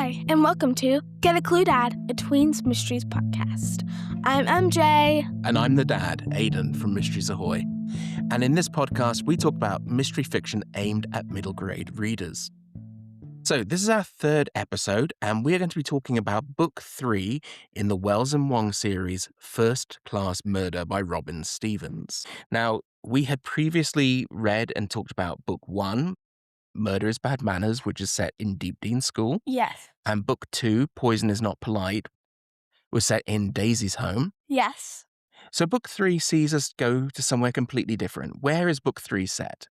Hi, and welcome to Get a Clue Dad, a Tweens Mysteries podcast. I'm MJ. And I'm the dad, Aidan from Mysteries Ahoy. And in this podcast, we talk about mystery fiction aimed at middle grade readers. So this is our third episode, and we're going to be talking about Book 3 in the Wells and Wong series, First Class Murder by Robin Stevens. Now, we had previously read and talked about Book 1, Murder is Bad Manners, which is set in Deep Dean School. Yes. And Book 2, Poison is Not Polite, was set in Daisy's home. Yes. So Book 3 sees us go to somewhere completely different. Where is Book 3 set?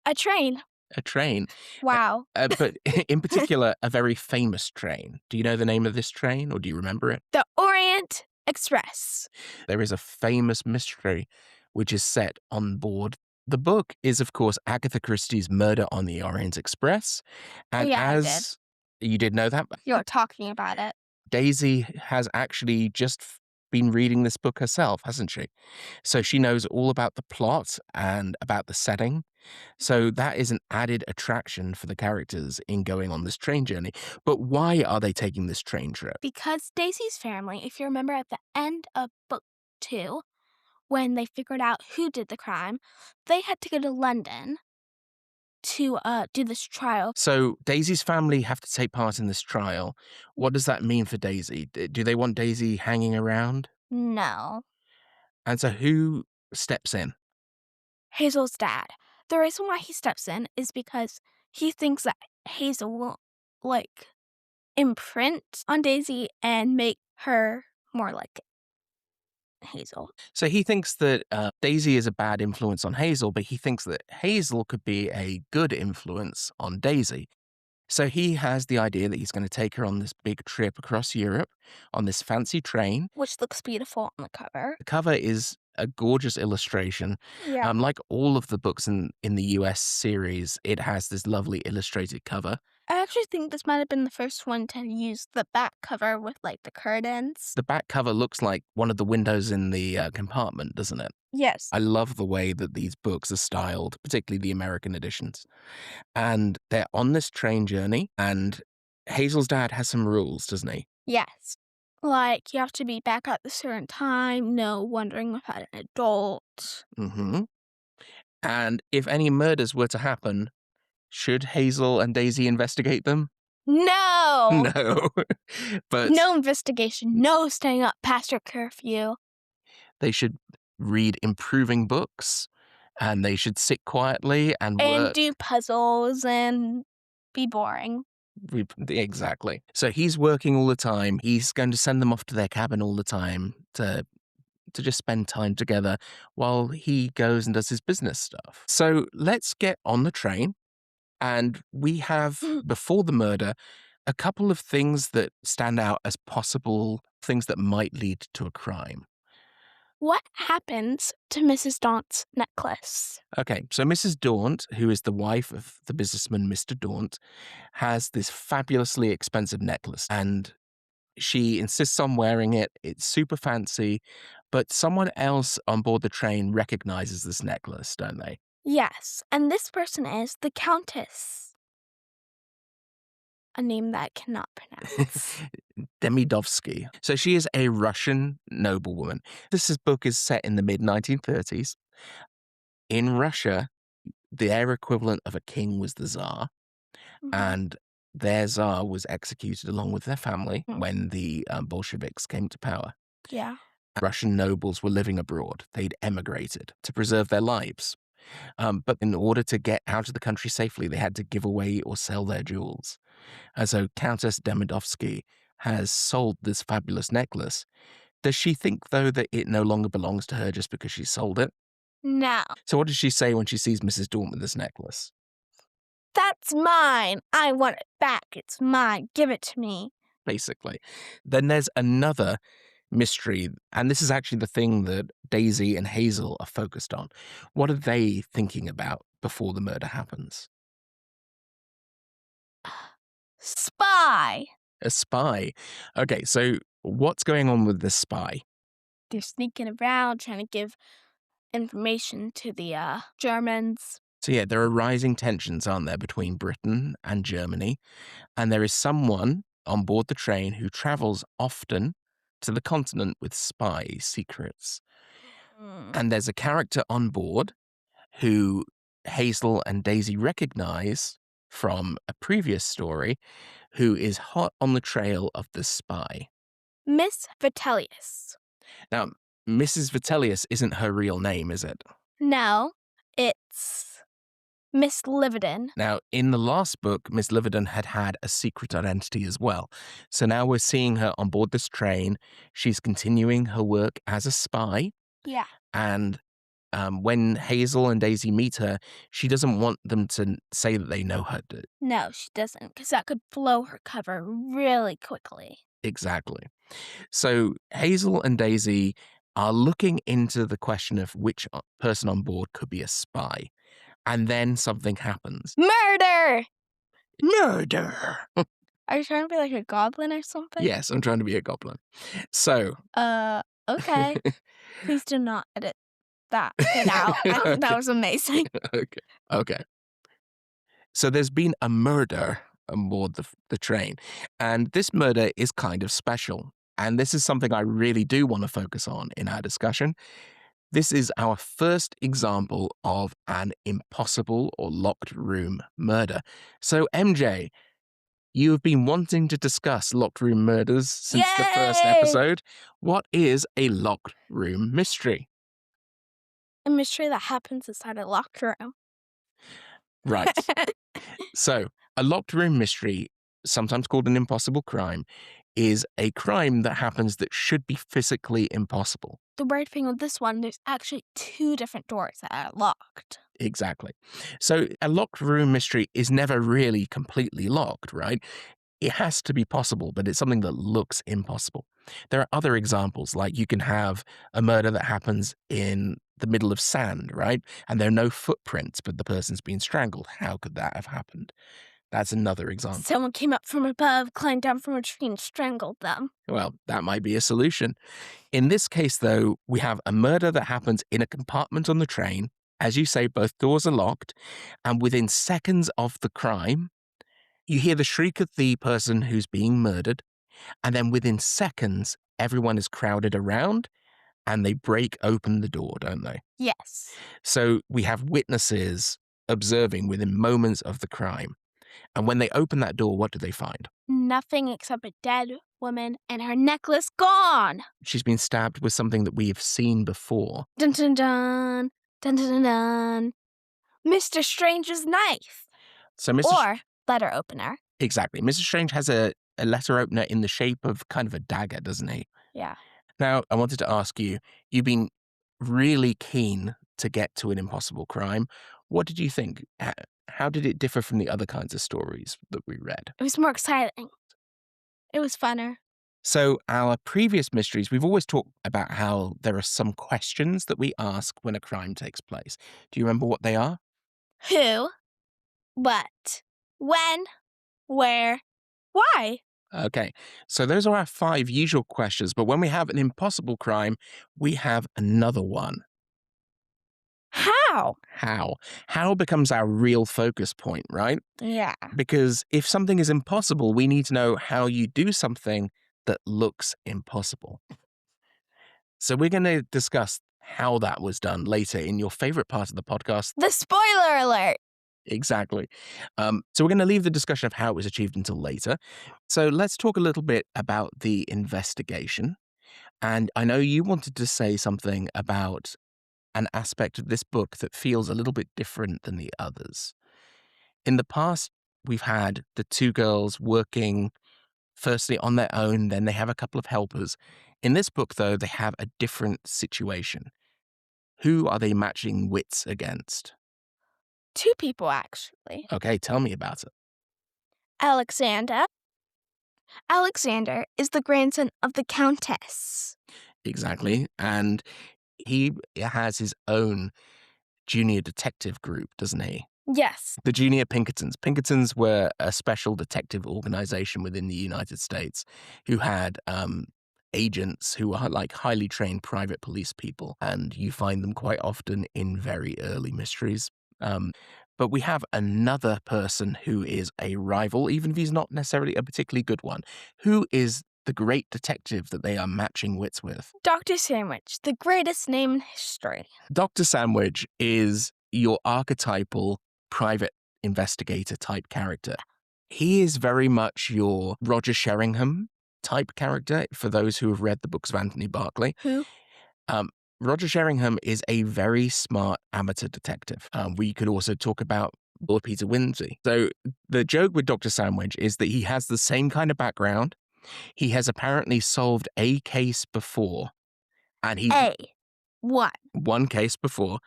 A train. A train. Wow. But in particular, a very famous train. Do you know the name of this train, or do you remember it? The Orient Express. There is a famous mystery which is set on board. The book is, of course, Agatha Christie's Murder on the Orient Express. And I you did know that? You're talking about it. Daisy has actually just been reading this book herself, hasn't she? So she knows all about the plot and about the setting. So that is an added attraction for the characters in going on this train journey. But why are they taking this train trip? Because Daisy's family, if you remember at the end of Book 2, when they figured out who did the crime, they had to go to London to do this trial. So Daisy's family have to take part in this trial. What does that mean for Daisy? Do they want Daisy hanging around? No. And so who steps in? Hazel's dad. The reason why he steps in is because he thinks that Hazel will, imprint on Daisy and make her more like Hazel. So he thinks that Daisy is a bad influence on Hazel, but he thinks that Hazel could be a good influence on Daisy. So he has the idea that he's going to take her on this big trip across Europe on this fancy train. Which looks beautiful on the cover. The cover is a gorgeous illustration. Yeah. Like all of the books in the US series, it has this lovely illustrated cover. I actually think this might have been the first one to use the back cover with the curtains. The back cover looks like one of the windows in the compartment, doesn't it? Yes. I love the way that these books are styled, particularly the American editions. And they're on this train journey, and Hazel's dad has some rules, doesn't he? Yes. You have to be back at a certain time, no wandering without an adult. Mm-hmm. And if any murders were to happen, should Hazel and Daisy investigate them? No! No. But no investigation, no staying up past your curfew. they should read improving books, and they should sit quietly and work. And do puzzles and be boring. Exactly. So he's working all the time. He's going to send them off to their cabin all the time to just spend time together while he goes and does his business stuff. So let's get on the train. And we have, before the murder, a couple of things that stand out as possible things that might lead to a crime. What happens to Mrs. Daunt's necklace? Okay, so Mrs. Daunt, who is the wife of the businessman Mr. Daunt, has this fabulously expensive necklace, and she insists on wearing it. It's super fancy, but someone else on board the train recognizes this necklace, don't they? Yes, and this person is the Countess. A name that I cannot pronounce. Demidovsky. So she is a Russian noblewoman. This book is set in the mid-1930s. In Russia, their equivalent of a king was the Tsar, and their Tsar was executed along with their family when the Bolsheviks came to power. Yeah. Russian nobles were living abroad. They'd emigrated to preserve their lives. But in order to get out of the country safely, they had to give away or sell their jewels. And so Countess Demidovsky has sold this fabulous necklace. Does she think, though, that it no longer belongs to her just because she sold it? No. So what does she say when she sees Mrs. Daunt with this necklace? That's mine. I want it back. It's mine. Give it to me. Basically. Then there's another mystery, and this is actually the thing that Daisy and Hazel are focused on. What are they thinking about before the murder happens? Spy. A spy. Okay, so what's going on with this spy? They're sneaking around trying to give information to the Germans. So yeah, there are rising tensions, aren't there, between Britain and Germany, and there is someone on board the train who travels often to the continent with spy secrets. Mm. And there's a character on board who Hazel and Daisy recognize from a previous story who is hot on the trail of the spy. Miss Vitellius. Now, Mrs. Vitellius isn't her real name, is it? No, it's Miss Lividen. Now, in the last book, Miss Lividen had a secret identity as well. So now we're seeing her on board this train. She's continuing her work as a spy. Yeah. And when Hazel and Daisy meet her, she doesn't want them to say that they know her. No, she doesn't, because that could blow her cover really quickly. Exactly. So Hazel and Daisy are looking into the question of which person on board could be a spy. And then something happens. Murder! Murder! Are you trying to be like a goblin or something? Yes, I'm trying to be a goblin. So. Okay. Please do not edit that bit out. That was amazing. Okay. So there's been a murder on board the train. And this murder is kind of special. And this is something I really do want to focus on in our discussion. This is our first example of an impossible or locked room murder. So, MJ, you have been wanting to discuss locked room murders since the first Yay! episode. What is a locked room mystery? A mystery that happens inside a locked room. Right. So, a locked room mystery, sometimes called an impossible crime, is a crime that happens that should be physically impossible. The weird thing with this one, there's actually 2 different doors that are locked. Exactly. So a locked room mystery is never really completely locked, right? It has to be possible, but it's something that looks impossible. There are other examples, like you can have a murder that happens in the middle of sand, right? And there are no footprints, but the person's been strangled. How could that have happened? That's another example. Someone came up from above, climbed down from a tree, and strangled them. Well, that might be a solution. In this case, though, we have a murder that happens in a compartment on the train. As you say, both doors are locked. And within seconds of the crime, you hear the shriek of the person who's being murdered. And then within seconds, everyone is crowded around and they break open the door, don't they? Yes. So we have witnesses observing within moments of the crime. And when they open that door, what do they find? Nothing except a dead woman and her necklace gone. She's been stabbed with something that we have seen before. Dun dun dun. Dun dun dun dun. Mr. Strange's knife. So Or letter opener. Exactly. Mr. Strange has a letter opener in the shape of kind of a dagger, doesn't he? Yeah. Now, I wanted to ask you, you've been really keen to get to an impossible crime. What did you think? How did it differ from the other kinds of stories that we read? It was more exciting. It was funner. So our previous mysteries, we've always talked about how there are some questions that we ask when a crime takes place. Do you remember what they are? Who? What? When? Where? Why? Okay, so those are our 5 usual questions, but when we have an impossible crime, we have another one. How? How? How becomes our real focus point, right? Yeah. Because if something is impossible, we need to know how you do something that looks impossible. So we're going to discuss how that was done later in your favorite part of the podcast. The spoiler alert. Exactly. So we're going to leave the discussion of how it was achieved until later. So let's talk a little bit about the investigation. And I know you wanted to say something about an aspect of this book that feels a little bit different than the others. In the past, we've had the 2 girls working firstly on their own, then they have a couple of helpers. In this book, though, they have a different situation. Who are they matching wits against? 2 people, actually. Okay, tell me about it. Alexander. Alexander is the grandson of the Countess. Exactly. And he has his own junior detective group, doesn't he? Yes. The Junior Pinkertons. Pinkertons were a special detective organization within the United States who had agents who were like highly trained private police people. And you find them quite often in very early mysteries. But we have another person who is a rival, even if he's not necessarily a particularly good one. Who is the great detective that they are matching wits with? Dr. Sandwich, the greatest name in history. Dr. Sandwich is your archetypal private investigator type character. He is very much your Roger Sheringham type character for those who have read the books of Anthony Berkeley. Who? Roger Sheringham is a very smart amateur detective. We could also talk about Lord Peter Wimsey. So the joke with Dr. Sandwich is that he has the same kind of background. He has apparently solved a case before, and one case before,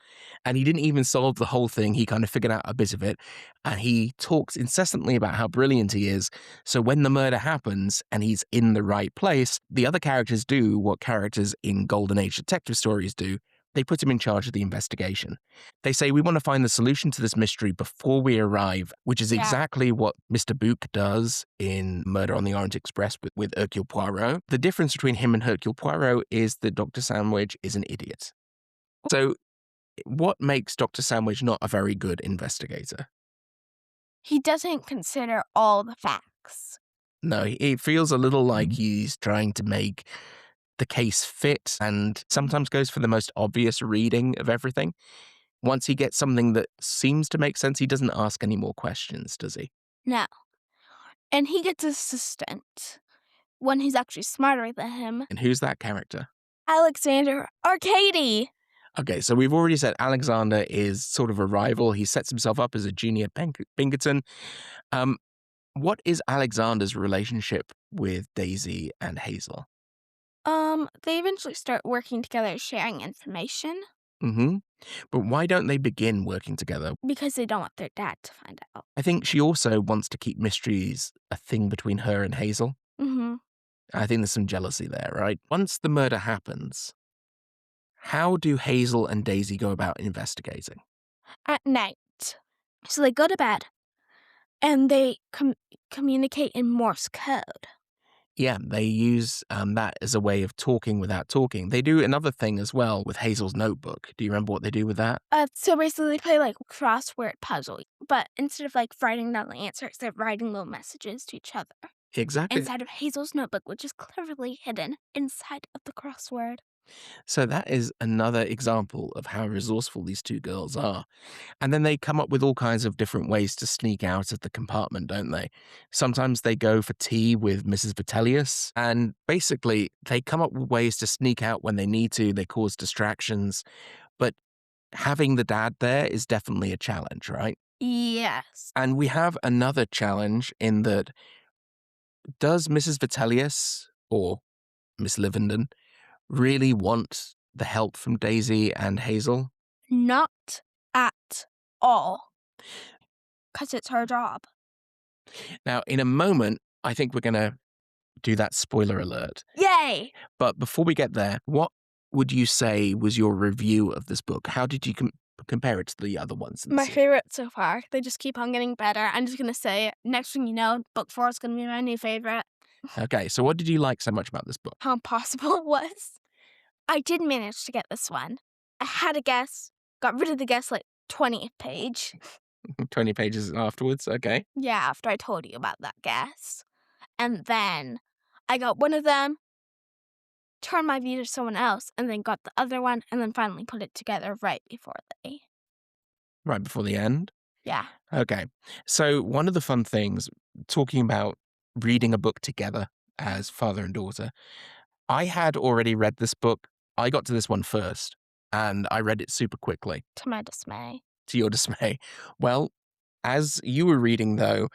and he didn't even solve the whole thing. He kind of figured out a bit of it, and he talks incessantly about how brilliant he is. So when the murder happens and he's in the right place, the other characters do what characters in Golden Age detective stories do. They put him in charge of the investigation. They say, we want to find the solution to this mystery before we arrive, which is exactly what Mr. Book does in Murder on the Orient Express with Hercule Poirot. The difference between him and Hercule Poirot is that Dr. Sandwich is an idiot. So what makes Dr. Sandwich not a very good investigator? He doesn't consider all the facts. No, it feels a little like he's trying to make the case fit and sometimes goes for the most obvious reading of everything. Once he gets something that seems to make sense, he doesn't ask any more questions, does he? No. And he gets an assistant, one who's actually smarter than him, And who's that character? Alexander Arcady. Okay, so we've already said Alexander is sort of a rival. He sets himself up as a junior Pinkerton. What is Alexander's relationship with Daisy and Hazel? They eventually start working together, sharing information. Mm-hmm. But why don't they begin working together? Because they don't want their dad to find out. I think she also wants to keep mysteries a thing between her and Hazel. Mm-hmm. I think there's some jealousy there, right? Once the murder happens, how do Hazel and Daisy go about investigating? At night. So they go to bed, and they communicate in Morse code. Yeah, they use that as a way of talking without talking. They do another thing as well with Hazel's notebook. Do you remember what they do with that? So basically they play like crossword puzzle, but instead of like writing down the answers, they're writing little messages to each other Exactly. inside of Hazel's notebook, which is cleverly hidden inside of the crossword. So that is another example of how resourceful these two girls are. And then they come up with all kinds of different ways to sneak out of the compartment, don't they? Sometimes they go for tea with Mrs. Vitellius, and basically they come up with ways to sneak out when they need to. They cause distractions, but having the dad there is definitely a challenge, right? Yes. And we have another challenge in that does Mrs. Vitellius or Miss Livenden really want the help from Daisy and Hazel? Not at all. Because it's her job. Now, in a moment, I think we're going to do that spoiler alert. Yay! But before we get there, what would you say was your review of this book? How did you compare it to the other ones? My favorite so far. They just keep on getting better. I'm just going to say, next thing you know, book 4 is going to be my new favorite. Okay, so what did you like so much about this book? How impossible it was. I did manage to get this one. I had a guess, got rid of the guess like 20th page. 20 pages afterwards, okay. Yeah, after I told you about that guess. And then I got one of them, turned my view to someone else, and then got the other one, and then finally put it together right before the end? Yeah. Okay. So one of the fun things, talking about reading a book together as father and daughter, I had already read this book. I got to this one first, and I read it super quickly. To my dismay. To your dismay. Well, as you were reading, though,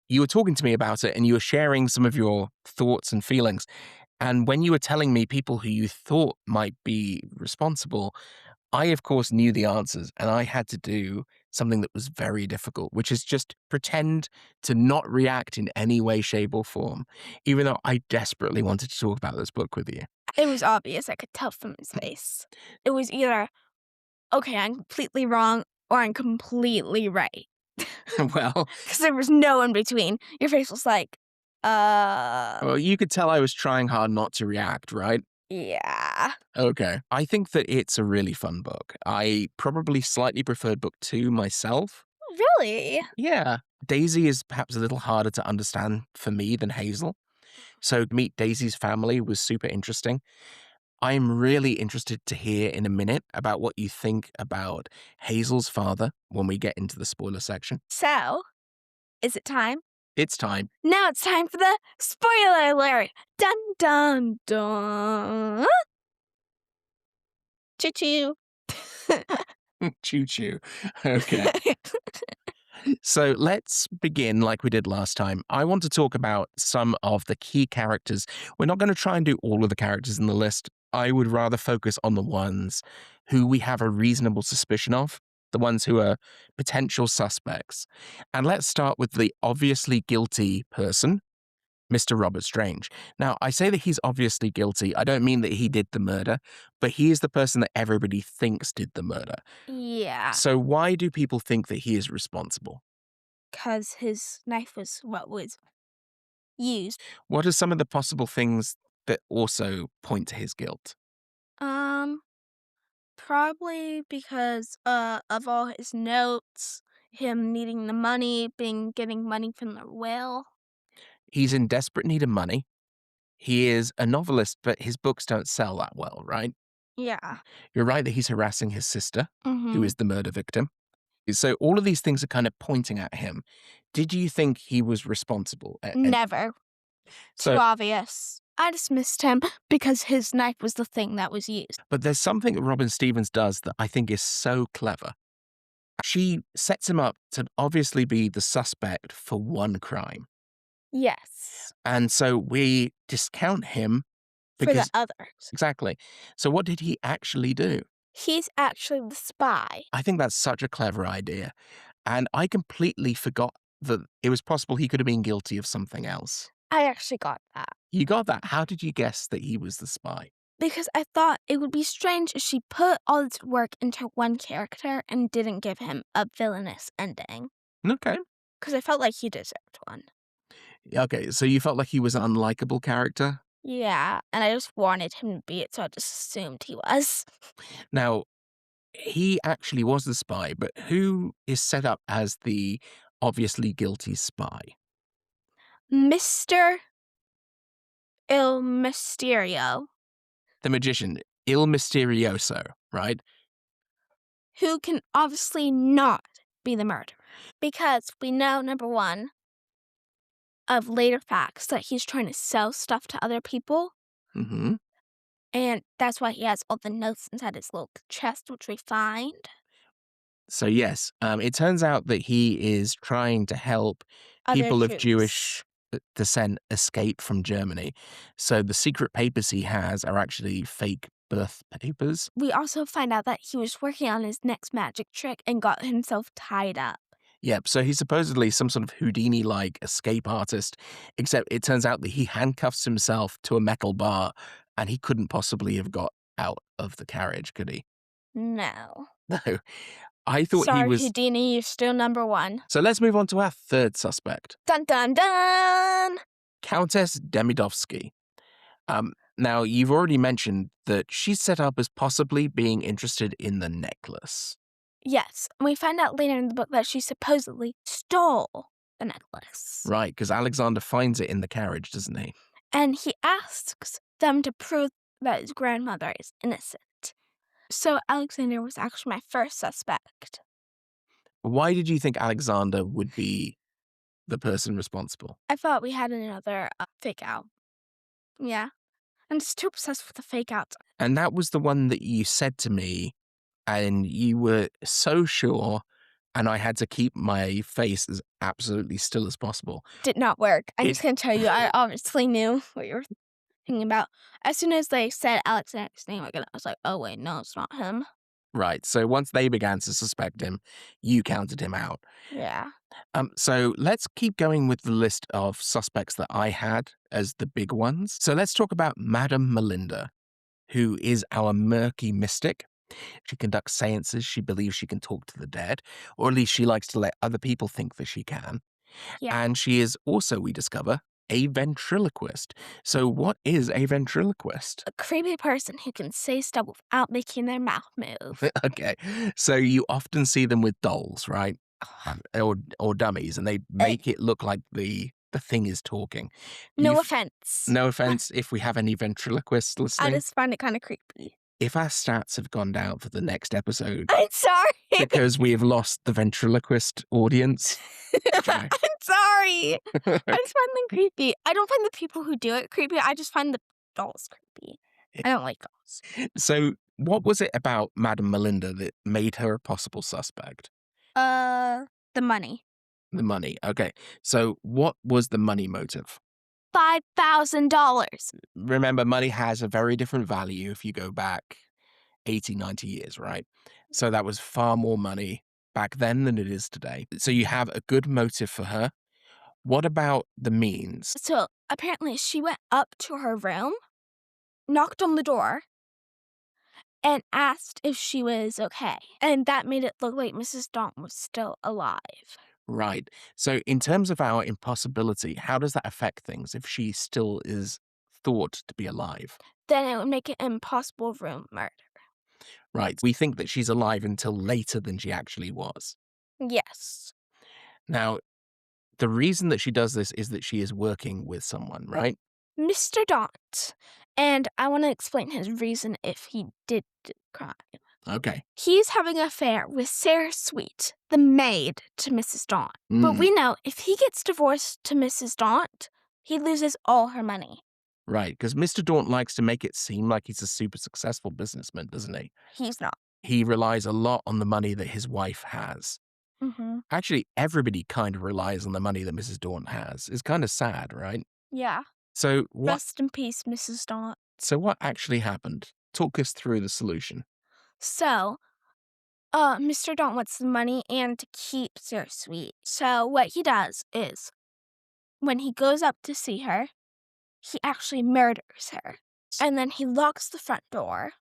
you were talking to me about it, and you were sharing some of your thoughts and feelings. And when you were telling me people who you thought might be responsible, I, of course, knew the answers, and I had to do something that was very difficult, which is just pretend to not react in any way, shape, or form, even though I desperately wanted to talk about this book with you. It was obvious. I could tell from his face. It was either, okay, I'm completely wrong, or I'm completely right. Well, because there was no in between. Your face was like, well, you could tell I was trying hard not to react, right? Yeah. Okay. I think that it's a really fun book. I probably slightly preferred book 2 myself. Really? Yeah. Daisy is perhaps a little harder to understand for me than Hazel. So, meet Daisy's family was super interesting. I'm really interested to hear in a minute about what you think about Hazel's father when we get into the spoiler section. So, is it time? It's time. Now it's time for the spoiler alert! Dun dun dun! Choo choo! Choo choo. Okay. So let's begin like we did last time. I want to talk about some of the key characters. We're not going to try and do all of the characters in the list. I would rather focus on the ones who we have a reasonable suspicion of, the ones who are potential suspects. And let's start with the obviously guilty person, Mr. Robert Strange. Now, I say that he's obviously guilty. I don't mean that he did the murder, but he is the person that everybody thinks did the murder. Yeah, So why do people think that he is responsible? because his knife was what was used. What are some of the possible things that also point to his guilt? Um, Probably because of all his notes, him needing the money, getting money from the will. He's in desperate need of money. He is a novelist, but his books don't sell that well, right? Yeah. You're right that he's harassing his sister, who Mm-hmm. is the murder victim. So all of these things are kind of pointing at him. Did you think he was responsible? Never. Too So, obvious. I dismissed him because his knife was the thing that was used. but there's something that Robin Stevens does that I think is so clever. She sets him up to obviously be the suspect for one crime. Yes. And so we discount him For the because, others. exactly. So what did he actually do? He's actually the spy. I think that's such a clever idea. And I completely forgot that it was possible he could have been guilty of something else. I actually got that. You got that? How did you guess that he was the spy? Because I thought it would be strange if she put all this work into one character and didn't give him a villainous ending. Okay. Because I felt like he deserved one. Okay, so you felt like he was an unlikable character? Yeah, and I just wanted him to be it, so I just assumed he was. Now, he actually was the spy, but who is set up as the obviously guilty spy? Mr. Il Mysterio, The magician, Il Misterioso, right? who can obviously not be the murderer. Because we know, number one, of later facts that he's trying to sell stuff to other people. Mm-hmm. And that's why he has all the notes inside his little chest, which we find. So yes, it turns out that he is trying to help Other people of Jews. Jewish descent escape from Germany. So the secret papers he has are actually fake birth papers. We also find out that he was working on his next magic trick and got himself tied up. Yep, so he's supposedly some sort of Houdini-like escape artist, except it turns out that he handcuffs himself to a metal bar and he couldn't possibly have got out of the carriage, could he? No. No. I thought he Sorry, was. Houdini, you're still number one. So let's move on to our third suspect, Dun dun dun! Countess Demidovsky. Now, you've already mentioned that she's set up as possibly being interested in the necklace. Yes, and we find out later in the book that she supposedly stole the necklace. Right, because Alexander finds it in the carriage, doesn't he? And he asks them to prove that his grandmother is innocent. So Alexander was actually my first suspect. Why did you think Alexander would be the person responsible? I thought we had another fake out. Yeah. I'm just too obsessed with the fake outs. And that was the one that you said to me, and you were so sure, and I had to keep my face as absolutely still as possible. Did not work. I'm just going to tell you, I obviously knew what you were thinking about. As soon as they said Alexander's name again, I was like, oh, wait, no, it's not him. Right, so once they began to suspect him, you counted him out. Yeah. So let's keep going with the list of suspects that I had as the big ones. So let's talk about Madame Melinda, who is our murky mystic. She conducts seances. She believes she can talk to the dead, or at least she likes to let other people think that she can. Yeah. And she is also, we discover, a ventriloquist. So what is a ventriloquist? A creepy person who can say stuff without making their mouth move. Okay, so you often see them with dolls, right? or dummies, and they make it look like the thing is talking. No offense. No offense if we have any ventriloquists I listening. just find it kind of creepy. If our stats have gone down for the next episode I'm sorry. because we have lost the ventriloquist audience. I'm sorry. I just find them creepy. I don't find the people who do it creepy. I just find the dolls creepy. I don't like dolls. So, what was it about Madame Melinda that made her a possible suspect? The money. The money. Okay. So, what was the money motive? $5,000. Remember, money has a very different value if you go back 80, 90 years, right? So, that was far more money back then than it is today. So, you have a good motive for her. What about the means? So apparently she went up to her room, knocked on the door, and asked if she was okay. And that made it look like Mrs. Daunt was still alive. Right. So, in terms of our impossibility, how does that affect things if she still is thought to be alive? Then it would make it an impossible room murder. Right. We think that she's alive until later than she actually was. Yes. Now, the reason that she does this is that she is working with someone, right? Mr. Daunt. And I want to explain his reason if he did the crime. Okay. He's having an affair with Sarah Sweet, the maid to Mrs. Daunt. But we know if he gets divorced to Mrs. Daunt, he loses all her money. Right, because Mr. Daunt likes to make it seem like he's a super successful businessman, doesn't he? He's not. He relies a lot on the money that his wife has. Mm-hmm. Actually, everybody kind of relies on the money that Mrs. Daunt has. It's kind of sad, right? Yeah. So Rest in peace, Mrs. Daunt. So what actually happened? Talk us through the solution. So, Mr. Daunt wants the money and to keep Sarah Sweet. So what he does is, when he goes up to see her, he actually murders her. And then he locks the front door,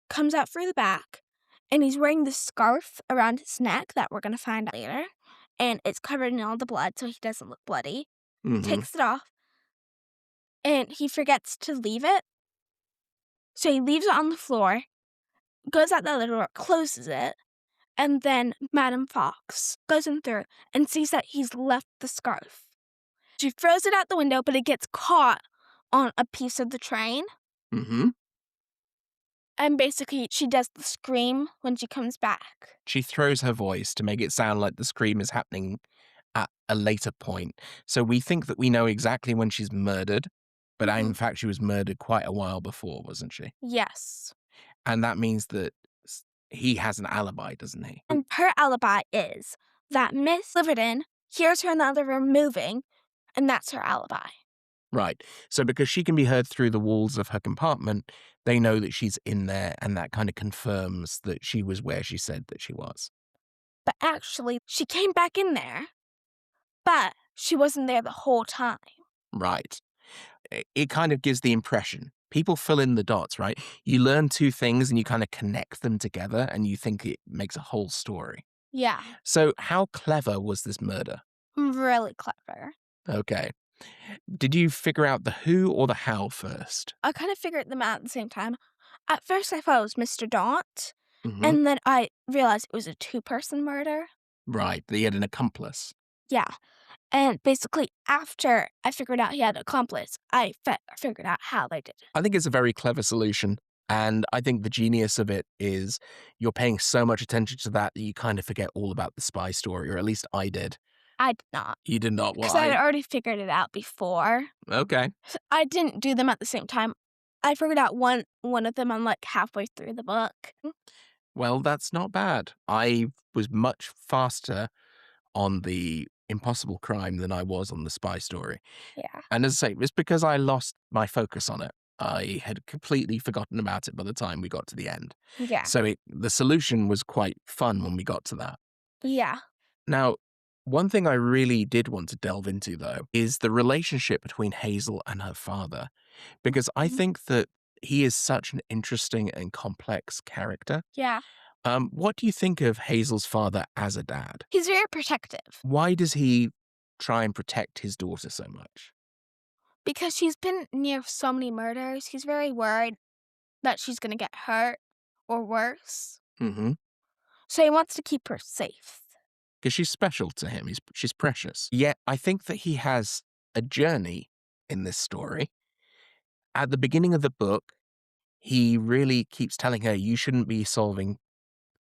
comes out through the back, and he's wearing this scarf around his neck that we're going to find out later. And it's covered in all the blood, so he doesn't look bloody. Takes it off, and he forgets to leave it. So he leaves it on the floor, goes out the other door, closes it, and then Madame Fox goes in through and sees that he's left the scarf. She throws it out the window, but it gets caught on a piece of the train. And basically, she does the scream when she comes back. She throws her voice to make it sound like the scream is happening at a later point. So we think that we know exactly when she's murdered, but in fact, she was murdered quite a while before, wasn't she? Yes. And that means that he has an alibi, doesn't he? And her alibi is that Miss Liverton hears her in the other room moving, and that's her alibi. Right. So because she can be heard through the walls of her compartment, they know that she's in there, and that kind of confirms that she was where she said that she was. But actually, she came back in there, but she wasn't there the whole time. Right. It kind of gives the impression. People fill in the dots, right? You learn two things and you kind of connect them together and you think it makes a whole story. Yeah. So how clever was this murder? Really clever. Okay. Did you figure out the who or the how first? I kind of figured them out at the same time. At first, I thought it was Mr. Daunt, and then I realized it was a two-person murder. Right. They had an accomplice. Yeah. And basically, after I figured out he had an accomplice, I figured out how they did it. I think it's a very clever solution. And I think the genius of it is you're paying so much attention to that you kind of forget all about the spy story, or at least I did. I did not. You did not? Because I had already figured it out before. Okay. I didn't do them at the same time. I figured out one of them on like halfway through the book. Well, that's not bad. I was much faster on the impossible crime than I was on the spy story. Yeah. And as I say, it's because I lost my focus on it. I had completely forgotten about it by the time we got to the end. Yeah. So the solution was quite fun when we got to that. Yeah. Now, one thing I really did want to delve into, though, is the relationship between Hazel and her father, because I think that he is such an interesting and complex character. Yeah. What do you think of Hazel's father as a dad? He's very protective. Why does he try and protect his daughter so much? Because she's been near so many murders, he's very worried that she's going to get hurt or worse. So he wants to keep her safe. because she's special to him. She's precious. Yet I think that he has a journey in this story. At the beginning of the book, he really keeps telling her, you shouldn't be solving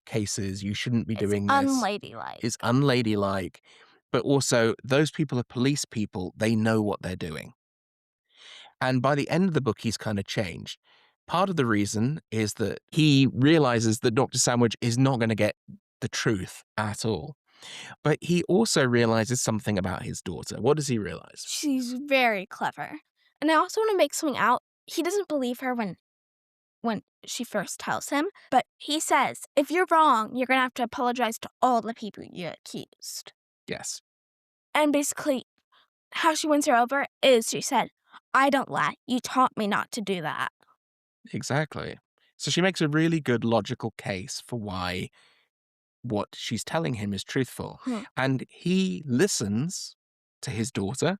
cases. You shouldn't be It's doing this. unladylike. It's unladylike. But also, those people are police people. They know what they're doing. And by the end of the book, he's kind of changed. Part of the reason is that he realizes that Dr. Sandwich is not going to get the truth at all. But he also realizes something about his daughter. What does he realize? She's very clever. And I also want to make something out. He doesn't believe her when she first tells him, but he says, if you're wrong, you're going to have to apologize to all the people you accused. Yes. And basically, how she wins her over is she said, I don't lie. You taught me not to do that. Exactly. So she makes a really good logical case for why what she's telling him is truthful. And he listens to his daughter,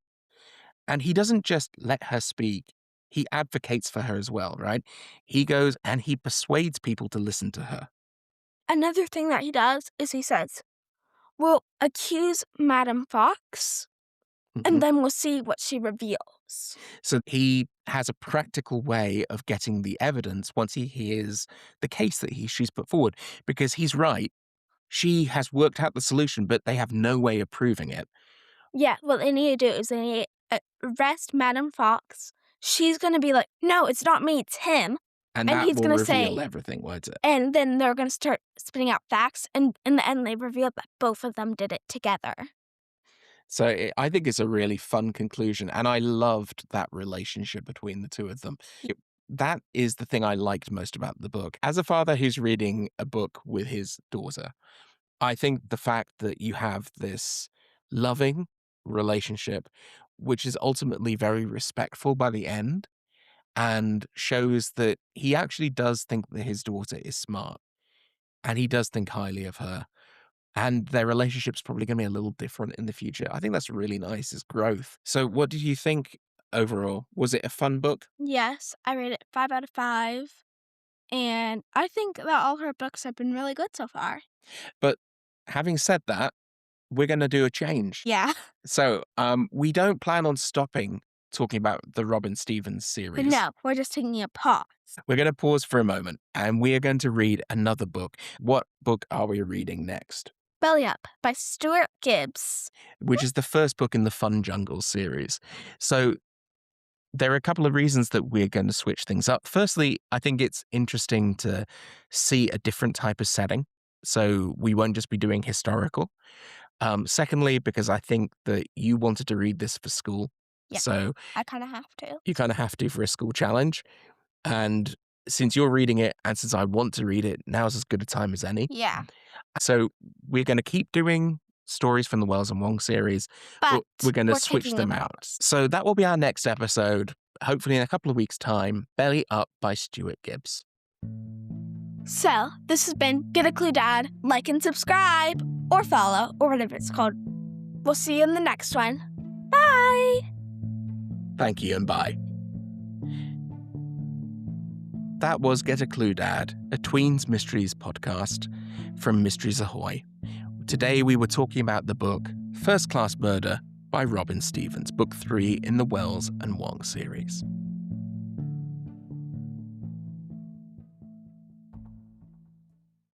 and he doesn't just let her speak. He advocates for her as well, right? He goes and he persuades people to listen to her. Another thing that he does is he says, we'll accuse Madam Fox, and then we'll see what she reveals. So he has a practical way of getting the evidence once he hears the case that she's put forward, because he's right. She has worked out the solution, but they have no way of proving it. Yeah, what they need to do is they need to arrest Madam Fox. She's going to be like, no, it's not me, it's him. And that he's will gonna reveal say, everything, won't it? And then they're going to start spitting out facts, and in the end, they reveal that both of them did it together. So I think it's a really fun conclusion, and I loved that relationship between the two of them. That is the thing I liked most about the book. As a father who's reading a book with his daughter, I think the fact that you have this loving relationship, which is ultimately very respectful by the end, and shows that he actually does think that his daughter is smart, and he does think highly of her. And their relationship's probably going to be a little different in the future. I think that's really nice as growth. So what did you think overall? Was it a fun book? Yes, I rate it 5 out of 5. And I think that all her books have been really good so far. But having said that, we're going to do a change. Yeah. So we don't plan on stopping talking about the Robin Stevens series. No, we're just taking a pause. We're going to pause for a moment, and we are going to read another book. What book are we reading next? Belly Up by Stuart Gibbs. Which is the first book in the Fun Jungle series. So there are a couple of reasons that we're going to switch things up. Firstly, I think it's interesting to see a different type of setting. So we won't just be doing historical. Secondly, because I think that you wanted to read this for school. Yeah, so I kind of have to. You kind of have to for a school challenge. And since you're reading it and since I want to read it, now's as good a time as any. Yeah. So we're going to keep doing stories from the Wells and Wong series, but we're going to switch them out. So that will be our next episode, hopefully in a couple of weeks' time, Belly Up by Stuart Gibbs. So this has been Get a Clue Dad. Like and subscribe, or follow, or whatever it's called. We'll see you in the next one. Bye! Thank you and bye. That was Get a Clue Dad, a Tweens Mysteries podcast from Mysteries Ahoy. Today we were talking about the book First Class Murder by Robin Stevens, book 3 in the Wells and Wong series.